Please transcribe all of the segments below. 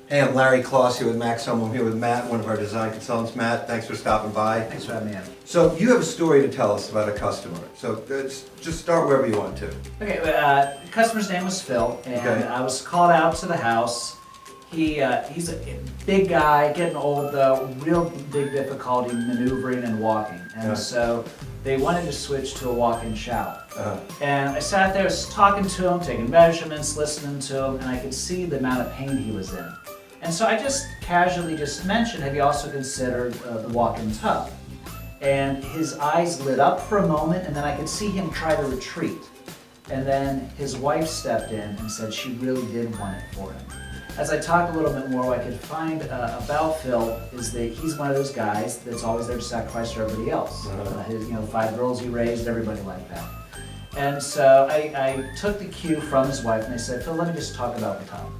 Hey, I'm Larry Kloss here with MaxHome. I'm here with Matt, one of our design consultants. Matt, thanks for stopping by. Thanks for having me in. So you have a story to tell us about a customer. So just start wherever you want to. Okay, the customer's name was Phil, and Okay. I was called out to the house. He's a big guy, getting old though, real big difficulty maneuvering and walking. And Yeah. so they wanted to switch to a walk-in shower. Uh, And I sat there, was talking to him, taking measurements, listening to him, and I could see the amount of pain he was in. And so I just casually mentioned, have you also considered the walk-in tub? And his eyes lit up for a moment, and then I could see him try to retreat. And then his wife stepped in and said she really did want it for him. As I talked a little bit more, what I could find about Phil is that he's one of those guys that's always there to sacrifice for everybody else. His, 5 girls he raised, everybody like that. And so I took the cue from his wife and I said, Phil, let me just talk about the tub.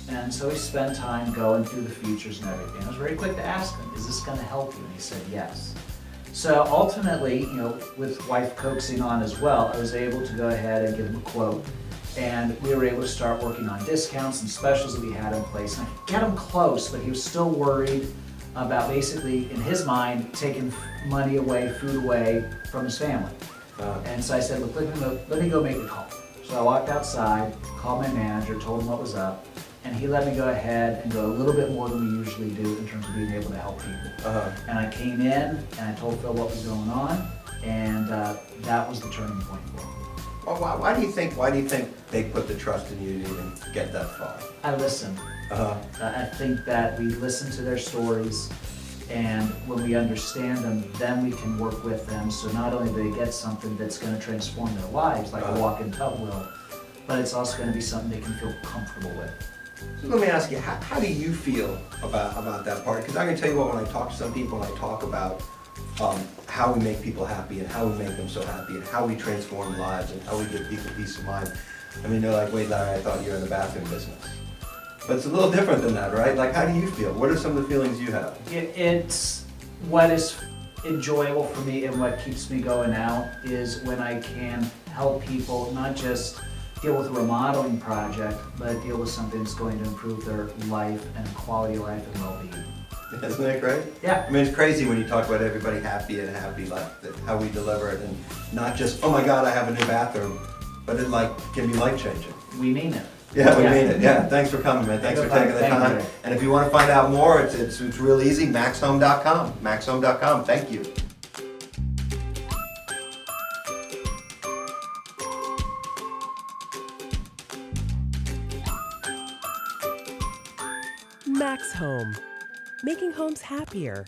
And so we spent time going through the features and everything. I was very quick to ask him, is this going to help you? And he said yes. So ultimately, with wife coaxing on as well, I was able to go ahead and give him a quote. And we were able to start working on discounts and specials that we had in place. And I could get him close, but he was still worried about basically, in his mind, taking money away, food away from his family. And so I said, look, let me go make the call. So I walked outside, called my manager, told him what was up, and he let me go ahead and go a little bit more than we usually do in terms of being able to help people. And I came in and I told Phil what was going on, and that was the turning point for him. well, why do you think they put the trust in you to even get that far? I listened. I think that we listen to their stories, and when we understand them, then we can work with them. So not only do they get something that's going to transform their lives, like a walk-in tub will, but it's also going to be something they can feel comfortable with. So let me ask you, how do you feel about that part? Because I can tell you what, when I talk to some people and I talk about how we make people happy and how we make them so happy and how we transform lives and how we give people peace of mind, I mean, they're like, wait, Larry, I thought you were in the bathroom business. But it's a little different than that, right? Like, how do you feel? What are some of the feelings you have? It's what is enjoyable for me and what keeps me going out is when I can help people not just deal with a remodeling project, but deal with something that's going to improve their life and quality of life and well-being. Isn't that great? Yeah. I mean, it's crazy when you talk about everybody happy, like how we deliver it, and not just, oh my God, I have a new bathroom, but it can be life-changing. We mean it. Yeah, we mean it. Yeah, thanks for coming, man. Thanks for taking the time. And if you want to find out more, it's real easy. MaxHome.com. MaxHome.com. Thank you. MaxHome, making homes happier.